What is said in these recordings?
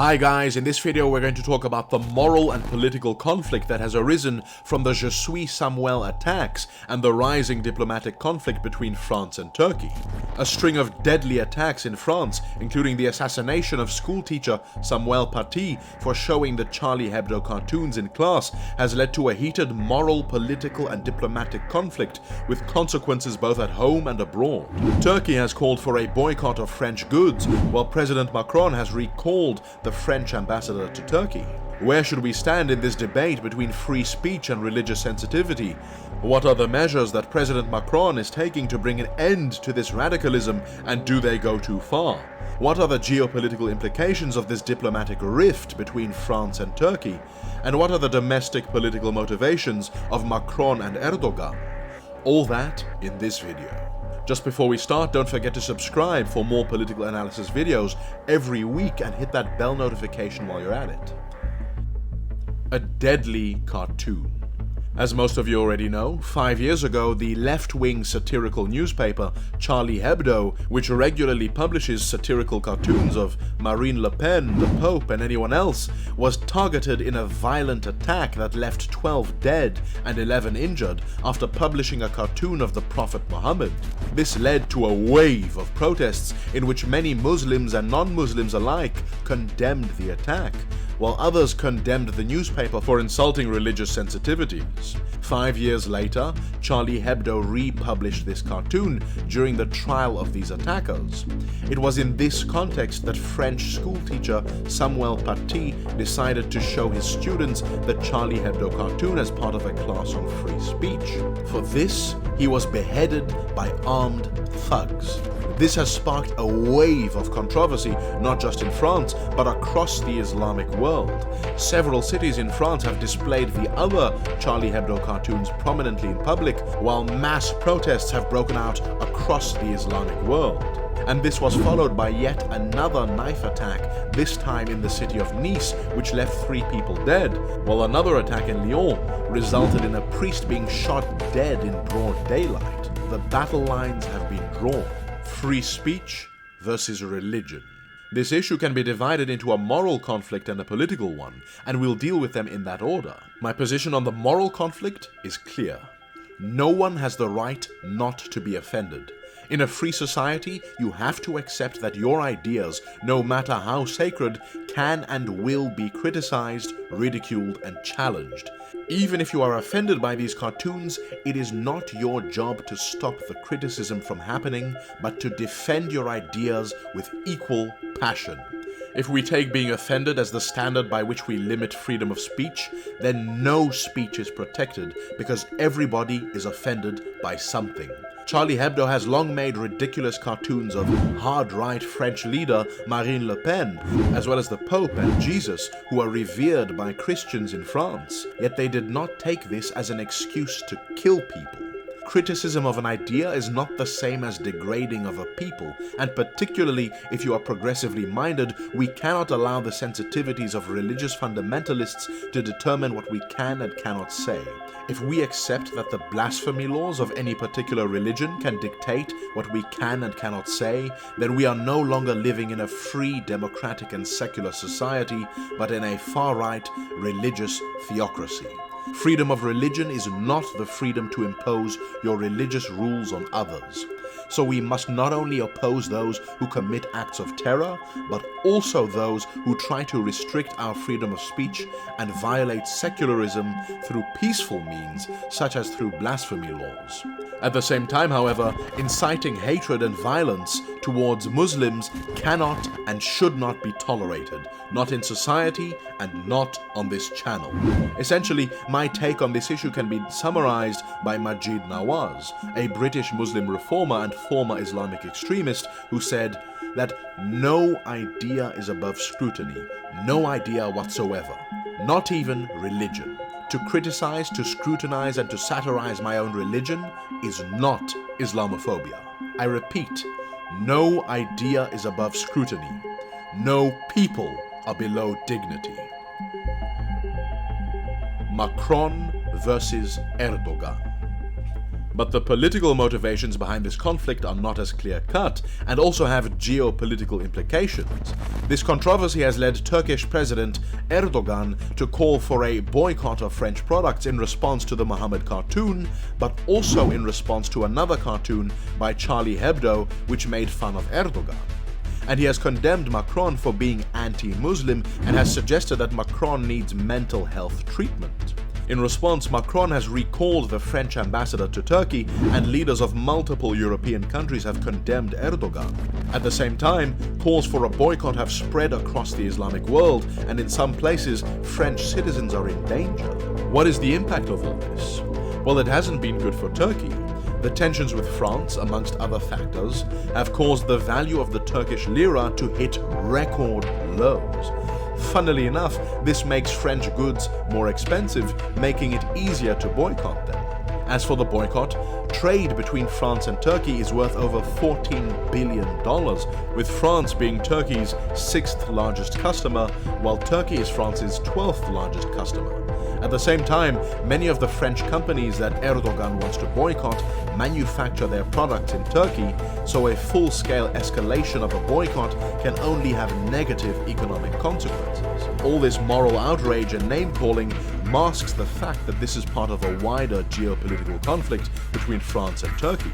Hi guys, in this video we're going to talk about the moral and political conflict that has arisen from the Suis Samuel attacks and the rising diplomatic conflict between France and Turkey. A string of deadly attacks in France, including the assassination of schoolteacher Samuel Paty for showing the Charlie Hebdo cartoons in class, has led to a heated moral, political and diplomatic conflict with consequences both at home and abroad. Turkey has called for a boycott of French goods, while President Macron has recalled the French ambassador to Turkey. Where should we stand in this debate between free speech and religious sensitivity? What are the measures that President Macron is taking to bring an end to this radicalism, and do they go too far? What are the geopolitical implications of this diplomatic rift between France and Turkey? And what are the domestic political motivations of Macron and Erdogan? All that in this video. Just before we start, don't forget to subscribe for more political analysis videos every week and hit that bell notification while you're at it. A deadly cartoon. As most of you already know, 5 years ago, the left-wing satirical newspaper Charlie Hebdo, which regularly publishes satirical cartoons of Marine Le Pen, the Pope and anyone else, was targeted in a violent attack that left 12 dead and 11 injured after publishing a cartoon of the Prophet Muhammad. This led to a wave of protests in which many Muslims and non-Muslims alike condemned the attack, while others condemned the newspaper for insulting religious sensitivities. 5 years later, Charlie Hebdo republished this cartoon during the trial of these attackers. It was in this context that French schoolteacher Samuel Paty decided to show his students the Charlie Hebdo cartoon as part of a class on free speech. For this, he was beheaded by armed thugs. This has sparked a wave of controversy, not just in France, but across the Islamic world. Several cities in France have displayed the other Charlie Hebdo cartoons prominently in public, while mass protests have broken out across the Islamic world. And this was followed by yet another knife attack, this time in the city of Nice, which left 3 people dead, while another attack in Lyon resulted in a priest being shot dead in broad daylight. The battle lines have been drawn. Free speech versus religion. This issue can be divided into a moral conflict and a political one, and we'll deal with them in that order. My position on the moral conflict is clear. No one has the right not to be offended. In a free society, you have to accept that your ideas, no matter how sacred, can and will be criticized, ridiculed, and challenged. Even if you are offended by these cartoons, it is not your job to stop the criticism from happening, but to defend your ideas with equal passion. If we take being offended as the standard by which we limit freedom of speech, then no speech is protected because everybody is offended by something. Charlie Hebdo has long made ridiculous cartoons of hard-right French leader Marine Le Pen, as well as the Pope and Jesus, who are revered by Christians in France. Yet they did not take this as an excuse to kill people. Criticism of an idea is not the same as degrading of a people, and particularly if you are progressively minded, we cannot allow the sensitivities of religious fundamentalists to determine what we can and cannot say. If we accept that the blasphemy laws of any particular religion can dictate what we can and cannot say, then we are no longer living in a free, democratic and secular society, but in a far-right religious theocracy. Freedom of religion is not the freedom to impose your religious rules on others. So we must not only oppose those who commit acts of terror, but also those who try to restrict our freedom of speech and violate secularism through peaceful means, such as through blasphemy laws. At the same time, however, inciting hatred and violence towards Muslims cannot and should not be tolerated, not in society and not on this channel. Essentially, my take on this issue can be summarized by Maajid Nawaz, a British Muslim reformer and former Islamic extremist, who said that no idea is above scrutiny, no idea whatsoever, not even religion. To criticize, to scrutinize, and to satirize my own religion is not Islamophobia. I repeat, no idea is above scrutiny. No people are below dignity. Macron versus Erdogan. But the political motivations behind this conflict are not as clear-cut and also have geopolitical implications. This controversy has led Turkish President Erdogan to call for a boycott of French products in response to the Muhammad cartoon, but also in response to another cartoon by Charlie Hebdo which made fun of Erdogan. And he has condemned Macron for being anti-Muslim and has suggested that Macron needs mental health treatment. In response, Macron has recalled the French ambassador to Turkey, and leaders of multiple European countries have condemned Erdogan. At the same time, calls for a boycott have spread across the Islamic world, and in some places, French citizens are in danger. What is the impact of all this? Well, it hasn't been good for Turkey. The tensions with France, amongst other factors, have caused the value of the Turkish lira to hit record lows. Funnily enough, this makes French goods more expensive, making it easier to boycott them. As for the boycott, trade between France and Turkey is worth over $14 billion, with France being Turkey's 6th largest customer, while Turkey is France's 12th largest customer. At the same time, many of the French companies that Erdogan wants to boycott manufacture their products in Turkey, so a full-scale escalation of a boycott can only have negative economic consequences. All this moral outrage and name-calling masks the fact that this is part of a wider geopolitical conflict between France and Turkey.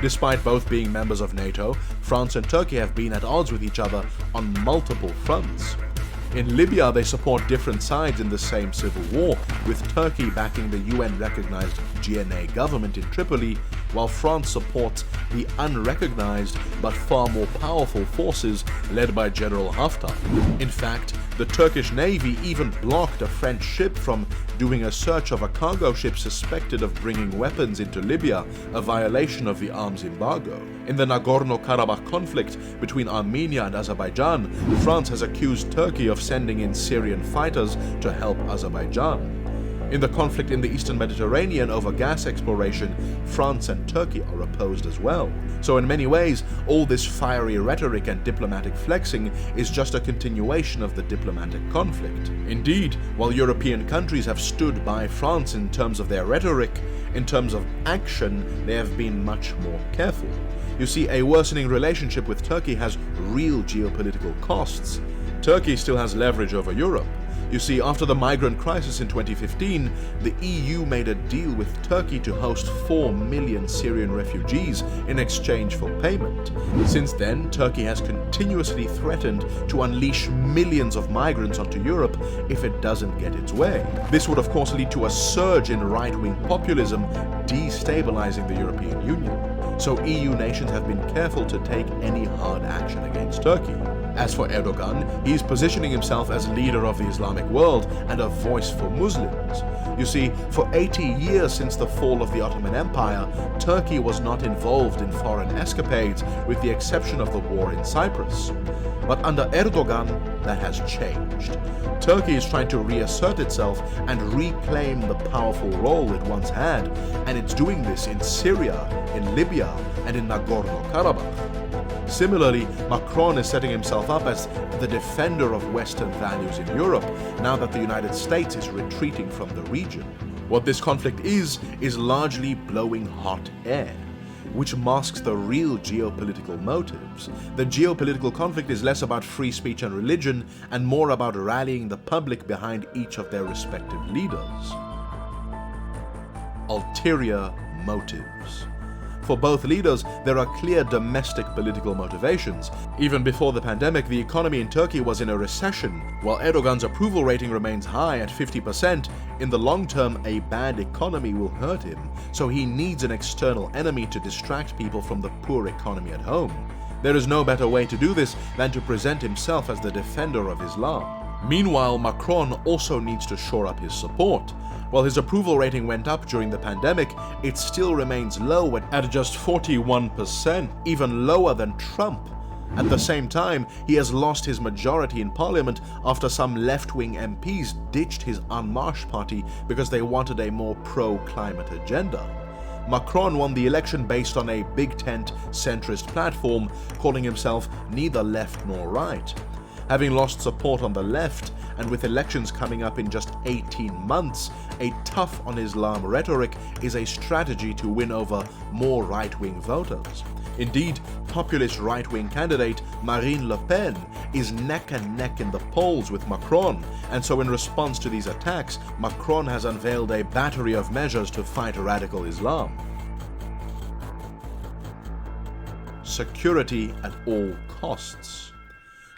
Despite both being members of NATO, France and Turkey have been at odds with each other on multiple fronts. In Libya, they support different sides in the same civil war, with Turkey backing the UN-recognized GNA government in Tripoli, while France supports the unrecognized but far more powerful forces led by General Haftar. In fact, the Turkish Navy even blocked a French ship from doing a search of a cargo ship suspected of bringing weapons into Libya, a violation of the arms embargo. In the Nagorno-Karabakh conflict between Armenia and Azerbaijan, France has accused Turkey of sending in Syrian fighters to help Azerbaijan. In the conflict in the Eastern Mediterranean over gas exploration, France and Turkey are opposed as well. So in many ways, all this fiery rhetoric and diplomatic flexing is just a continuation of the diplomatic conflict. Indeed, while European countries have stood by France in terms of their rhetoric, in terms of action, they have been much more careful. You see, a worsening relationship with Turkey has real geopolitical costs. Turkey still has leverage over Europe. You see, after the migrant crisis in 2015, the EU made a deal with Turkey to host 4 million Syrian refugees in exchange for payment. Since then, Turkey has continuously threatened to unleash millions of migrants onto Europe if it doesn't get its way. This would of course lead to a surge in right-wing populism, destabilizing the European Union. So EU nations have been careful to take any hard action against Turkey. As for Erdogan, he is positioning himself as leader of the Islamic world and a voice for Muslims. You see, for 80 years since the fall of the Ottoman Empire, Turkey was not involved in foreign escapades with the exception of the war in Cyprus. But under Erdogan, that has changed. Turkey is trying to reassert itself and reclaim the powerful role it once had, and it's doing this in Syria, in Libya, and in Nagorno-Karabakh. Similarly, Macron is setting himself up as the defender of Western values in Europe, now that the United States is retreating from the region. What this conflict is largely blowing hot air, which masks the real geopolitical motives. The geopolitical conflict is less about free speech and religion, and more about rallying the public behind each of their respective leaders. Ulterior motives. For both leaders, there are clear domestic political motivations. Even before the pandemic, the economy in Turkey was in a recession. While Erdogan's approval rating remains high at 50%, in the long term, a bad economy will hurt him, so he needs an external enemy to distract people from the poor economy at home. There is no better way to do this than to present himself as the defender of Islam. Meanwhile, Macron also needs to shore up his support. While his approval rating went up during the pandemic, it still remains low at just 41%, even lower than Trump. At the same time, he has lost his majority in parliament after some left-wing MPs ditched his En Marche party because they wanted a more pro-climate agenda. Macron won the election based on a big tent centrist platform, calling himself neither left nor right. Having lost support on the left and with elections coming up in just 18 months, a tough on Islam rhetoric is a strategy to win over more right-wing voters. Indeed, populist right-wing candidate Marine Le Pen is neck and neck in the polls with Macron, and so in response to these attacks, Macron has unveiled a battery of measures to fight radical Islam. Security at all costs.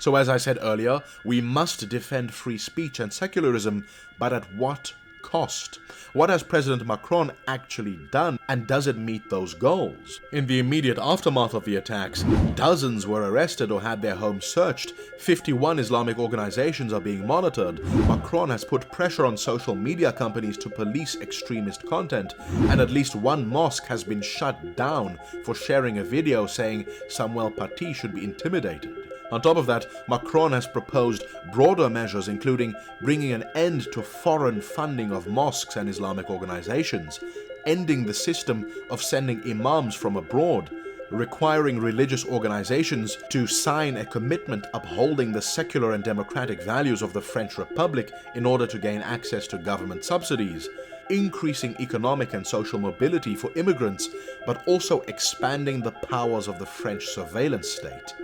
So as I said earlier, we must defend free speech and secularism, but at what cost? What has President Macron actually done, and does it meet those goals? In the immediate aftermath of the attacks, dozens were arrested or had their homes searched. 51 Islamic organizations are being monitored. Macron has put pressure on social media companies to police extremist content, and at least one mosque has been shut down for sharing a video saying Samuel Paty should be intimidated. On top of that, Macron has proposed broader measures including bringing an end to foreign funding of mosques and Islamic organizations, ending the system of sending imams from abroad, requiring religious organizations to sign a commitment upholding the secular and democratic values of the French Republic in order to gain access to government subsidies, increasing economic and social mobility for immigrants, but also expanding the powers of the French surveillance state.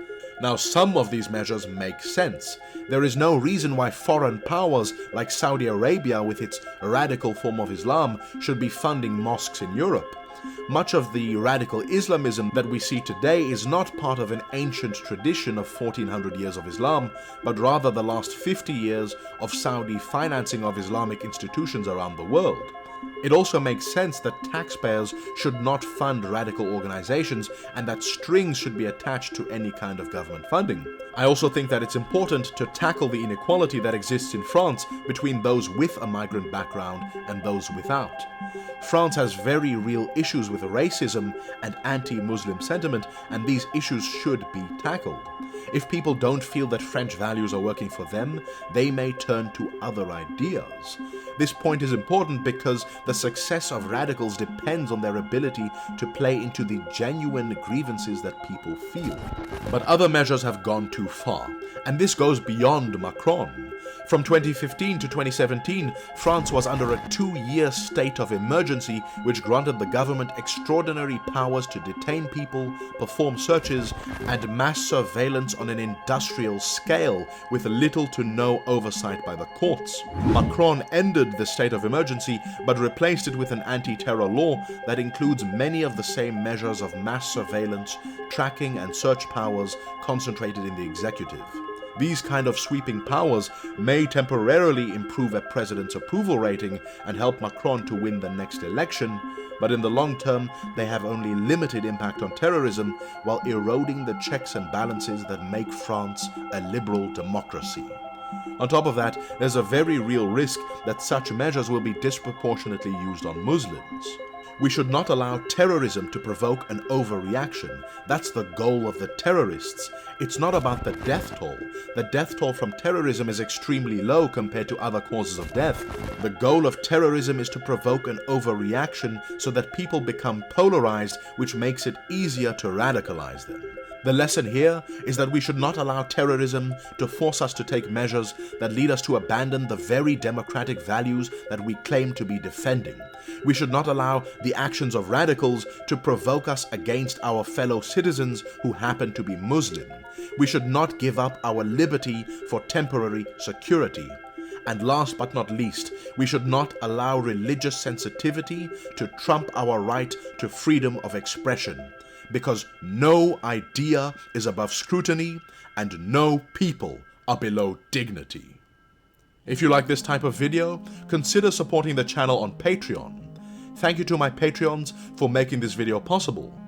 Now, some of these measures make sense. There is no reason why foreign powers like Saudi Arabia, with its radical form of Islam, should be funding mosques in Europe. Much of the radical Islamism that we see today is not part of an ancient tradition of 1400 years of Islam, but rather the last 50 years of Saudi financing of Islamic institutions around the world. It also makes sense that taxpayers should not fund radical organizations and that strings should be attached to any kind of government funding. I also think that it's important to tackle the inequality that exists in France between those with a migrant background and those without. France has very real issues with racism and anti-Muslim sentiment, and these issues should be tackled. If people don't feel that French values are working for them, they may turn to other ideas. This point is important because the success of radicals depends on their ability to play into the genuine grievances that people feel. But other measures have gone too far, and this goes beyond Macron. From 2015 to 2017, France was under a 2-year state of emergency which granted the government extraordinary powers to detain people, perform searches, and mass surveillance on an industrial scale with little to no oversight by the courts. Macron ended the state of emergency but replaced it with an anti-terror law that includes many of the same measures of mass surveillance, tracking, and search powers concentrated in the executive. These kind of sweeping powers may temporarily improve a president's approval rating and help Macron to win the next election, but in the long term, they have only limited impact on terrorism while eroding the checks and balances that make France a liberal democracy. On top of that, there's a very real risk that such measures will be disproportionately used on Muslims. We should not allow terrorism to provoke an overreaction. That's the goal of the terrorists. It's not about the death toll. The death toll from terrorism is extremely low compared to other causes of death. The goal of terrorism is to provoke an overreaction so that people become polarized, which makes it easier to radicalize them. The lesson here is that we should not allow terrorism to force us to take measures that lead us to abandon the very democratic values that we claim to be defending. We should not allow the actions of radicals to provoke us against our fellow citizens who happen to be Muslim. We should not give up our liberty for temporary security. And last but not least, we should not allow religious sensitivity to trump our right to freedom of expression. Because no idea is above scrutiny and no people are below dignity. If you like this type of video, consider supporting the channel on Patreon. Thank you to my Patreons for making this video possible.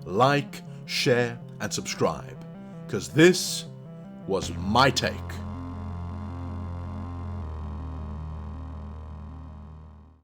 Like, share, and subscribe, because this was my take.